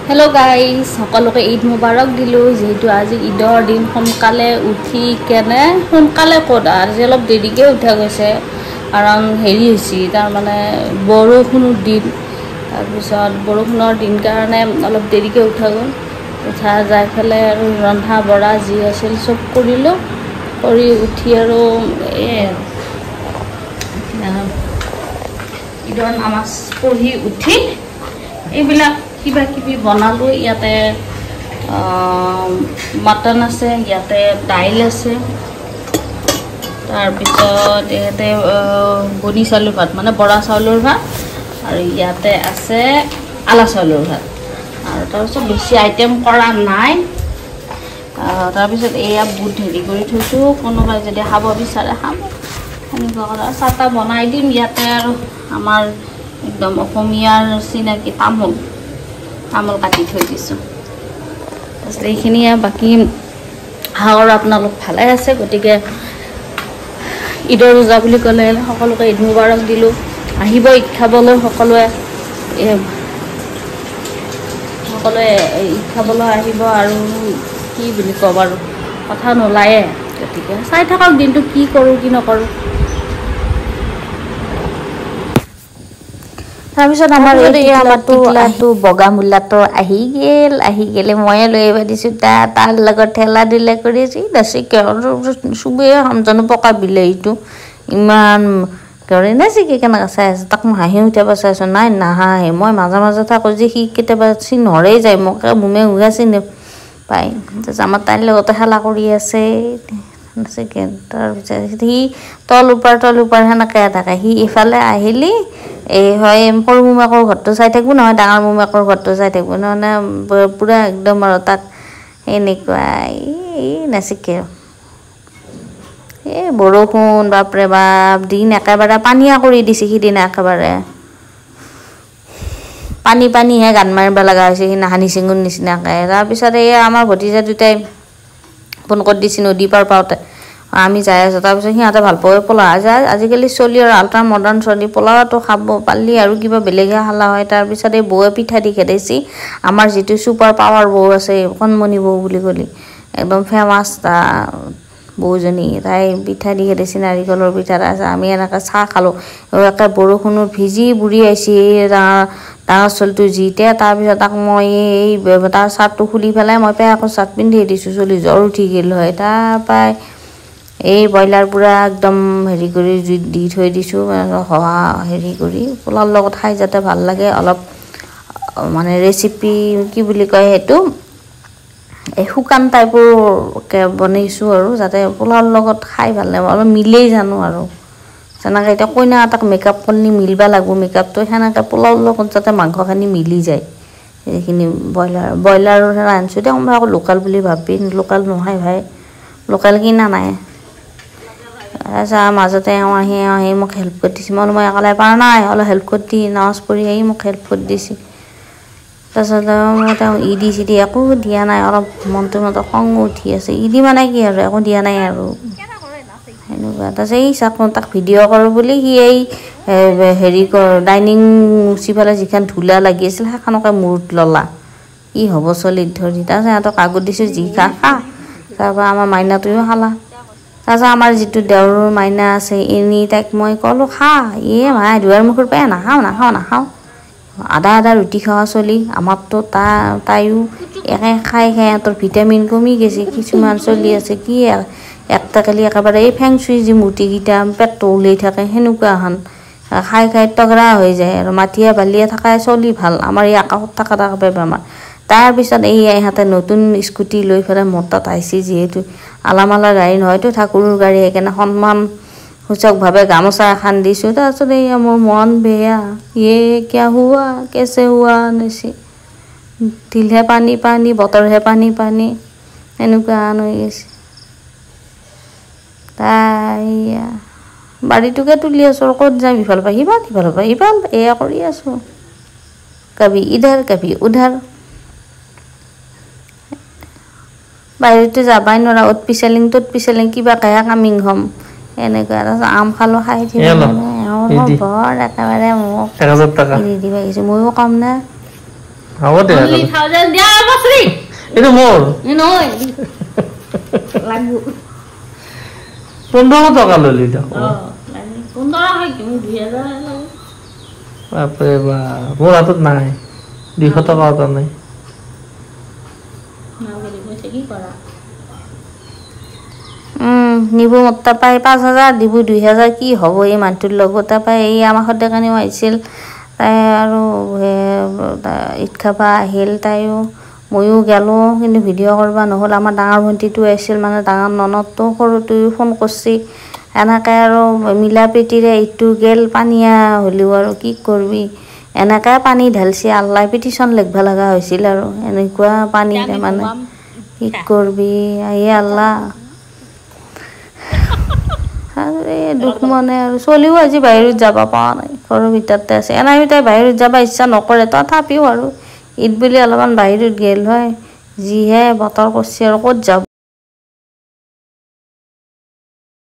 Hello guys, সকলোকে ঈদ মুবাৰক দিলো যেহেতু আজি ঈদৰ দিন সোনকালে উঠি কেনে সোনকালে ক'ত আজি অলপ দেৰিকে উঠা গৈছে কাৰণ হেৰি হৈছে তাৰ মানে বৰষুণৰ দিন তাৰপিছত বৰষুণৰ দিন কাৰণে অলপ দেৰিকে উঠা গ'ল উঠা যাই ফেলে আৰু ৰন্ধা বঢ়া যি আছিল সব কৰিলো কৰি উঠি আৰু ঈদৰ নামাজ পঢ়ি উঠি এইবিলাক কিবা কিবি বনালো ইয়াতে মটন আছে ইয়াতে দাইল আছে তাৰ পিছত ইয়াতে বনি চাউলৰ ভাত মানে বৰা চাউলৰ ভাত আৰু ইয়াতে আছে আলা চাউলৰ ভাত আৰু তাৰ পিছত বেছি আইটেম কৰা নাই তাৰ পিছত এয়া বুট হেৰি কৰি থৈছো কোনোবাই যদি খাব বিচাৰে খাব এনেকুৱা কৰা চাটা বনাই দিম ইয়াতে আৰু আমাৰ একদম অসমীয়াৰ চিনাকি তামোল কাটি থৈ দিছোঁ এইখিনি বাকী হাওৰ আপোনালোক ভালে আছে গতিকে ঈদৰ ৰোজা বুলি ক'লে সকলোকে ঈদ মুবাৰক দিলোঁ আহিব ঈদ খাবলৈ সকলোৱে ঈদ খাবলৈ আহিব আৰু কি বুলি ক'ব আৰু কথা নোলায়ে গতিকে চাই থাকক দিনটো কি কৰোঁ কি নকৰোঁ তাৰপিছত আমাৰ এই বগা মূলাটো আহি গেলে ময়ে লৈ আহিব দিছোঁ তাৰ লগত ঠেলা দিলে কৰিছে নাচি চুবে সমজানো পকা বিলাহীটো ইমান কৰে নাচি কেনেকৈ চাই আছে তাক মই হাঁহি উঠাব চাইছোঁ নাই নাহাঁহে মই মাজে মাজে থাকোঁ যে সি কেতিয়াবা চিনহৰেই যায় মোক মুমে উগা চিনি পায় আমাৰ তাইৰ লগতে খেলা কৰি আছে নাচিকে তাৰপিছত সি তল ওপৰ সেনেকৈ থাকে সি ইফালে আহিলি এই হয় সৰু মোমাকৰ ঘৰটো চাই থাকিব নহয় ডাঙৰ মোমাকৰ ঘৰটো চাই থাকিব নহ'লে পূৰা একদম আৰু তাক এনেকুৱা নাচিকে এই বৰষুণ বাপৰে বাপ দিন একেবাৰে পানীয়া কৰি দিছে সিদিনা একেবাৰে পানীহে গান মাৰিব লগা হৈছে সি নাহানি চিঙুৰ নিচিনাকৈ তাৰপিছত এই আমাৰ ভতিজা দুটাই ফোন কৰি দিছে নদী পাৰ পাওঁতে আমি যাই আছোঁ তাৰপিছত সিহঁতে ভাল পাই পোলাও যায় আজিকালি চলি আৰু আল্ট্ৰা মডাৰ্ণ চলি পোলাওটো খাব পাৰিলি আৰু কিবা বেলেগে খালা হয় তাৰপিছত এই বৌয়ে পিঠা দি খেদাইছি আমাৰ যিটো ছুপাৰ পাৱাৰ বৌ আছে কণমণি বৌ বুলি ক'লি একদম ফেমাছ বৌজনী তাই পিঠা দি খেদাইছি নাৰিকলৰ পিঠা তাৰপিছত আমি এনেকৈ চাহ খালোঁ একে বৰষুণত ভিজি বুঢ়ী আহিছে ডাঙৰ চলিটো জিতে তাৰপিছত তাক মই এই তাৰ চাৰ্টটো খুলি পেলাই মই পেয়াকৰ চাৰ্ট পিন্ধি দিছোঁ চলি জ্বৰ উঠি গ'ল হয় তাৰপৰাই এই ব্ৰইলাৰ পূৰা একদম হেৰি কৰি জুইত দি থৈ দিছোঁ সহা হেৰি কৰি পোলাওৰ লগত খাই যাতে ভাল লাগে অলপ মানে ৰেচিপি কি বুলি কয় সেইটো এই শুকান টাইপৰকৈ বনাইছোঁ আৰু যাতে পোলাওৰ লগত খাই ভাল লাগে অলপ মিলেই জানো আৰু যেনেকৈ এতিয়া কইনা এটাক মেকআপ কৰি মিলিব লাগিব মেকআপটো সেনেকৈ পোলাওৰ লগত যাতে মাংসখিনি মিলি যায় এইখিনি ব্ৰইলাৰ আনিছোঁ দে মই আকৌ লোকেল বুলি ভাবি লোকেল নহয় ভাই লোকেল কিনা নাই তাৰপিছত মাজতে আহি মোক হেল্প কৰি দিছে মই অকলে পৰা নাই অলপ হেল্প কৰি দি নামাজ পঢ়ি আহি মোক হেল্প কৰি দিছে তাৰপিছত মই তেওঁ ইদি চিদি একো দিয়া নাই অলপ মনটো খং উঠি আছে ইদি মানে কি আৰু একো দিয়া নাই আৰু সেনেকুৱা তাৰপিছত এই চাক তাক ভিডিঅ' কৰোঁ বুলি সি এই হেৰি ডাইনিং মুচি পেলাই যিখন ধূলা লাগি আছিল সেইখনকে মূৰত ল'লা কি হ'ব চলিত ধৰি তাৰপিছত সিহঁতক কাগজ দিছোঁ যি খা তাৰপৰা আমাৰ মাইনাটোৱেও খালা তাৰপিছত আমাৰ যিটো দেওৰৰ মাইনা আছে তাইক মই ক'লোঁ খা মাই দুৱাৰ মুখৰ পাই নাখাওঁ আধা ৰুটি খোৱা চলি আমাৰতো তাইও একে খাই সিহঁতৰ ভিটামিন কমি গৈছে কিছুমান চলি আছে কি একটাকালি একেবাৰে এই ফেং চুই যি মূৰ্তিকেইটা পেটটো ওলাই থাকে সেনেকুৱা এখন খাই তগৰা হৈ যায় আৰু মাটিয়া বালিয়া থাকাই চলি ভাল আমাৰ এই আকাশত থকা বেমাৰ তাৰপিছত এই ইহঁতে নতুন স্কুটি লৈ পেলাই মোৰ তাত আহিছে যিহেতু আলামালৰ গাড়ী নহয়তো ঠাকুৰৰ গাড়ী সেইকাৰণে সন্মান সূচকভাৱে গামোচা এখন দিছোঁ তাৰপিছত এই মোৰ মন বেয়া কিয়া হুৱা কেছে হুৱা নেছি দিলহে পানী বতৰহে পানী এনেকুৱা হৈ গৈছে তাই বাৰীটোকে তুলি আছোঁ ক'ত যাম ইফাল পৰা সিফাল এয়া কৰি আছোঁ কবি ইধাৰ কবি উধাৰ বাহিৰতো যাবাই নোৱাৰা অত পিছালিং কিবা কাহে কামিং হ'ম এনেকুৱা তাৰপিছত আম খালোঁ খাই বৰ একেবাৰে মোক দি দিবা গৈছে ময়ো কম নে হ'ব দে only 1000 দিয়া বছৰি এইটো মোৰ নহয় লাগু 1500 টকা ললি তো লাগু 15 হয় কি 2000 লাগু বাপৰে বা মোৰ হাতত নাই 200 টকা এটা নাই না বলি কইছে কি কৰা নিব মত পাই 5000 দিব 2000 কি হ'ব এই মানটোৰ লগত পাই এই আমাৰ সদে কানি আইছিল তাই আৰু ইট খাবা আহিল তাইও ময়ো গেলো কিন্তু ভিডিঅ' কৰবা নহ'ল আমাৰ ডাঙৰ ভণ্টিটো আছিল মানে ডাঙৰ ননদটো সৰুটোও ফোন কৰছি এনেকে আৰু মিলা প্ৰীতিৰে ইটো গেল পানীয়া হ'লেও আৰু কি কৰবি এনেকা পানী ঢালছি আল্লাহ পিটিশন লিখবা লগা হৈছিল আৰু এনেকুৱা পানী মানে কি কৰবি আয়ে আল্লাহ আৰে দুখ মনে আৰু চলিও আজি বাহিৰত যাব পাৱা নাই ঘৰৰ ভিতৰতে আছে এনাই তাই বাহিৰত যাব ইচ্ছা নকৰে তথাপিও আৰু ঈদ বুলি অলপমান বাহিৰত গেল হয় যিহে বতৰ কৰছি আৰু ক'ত যাব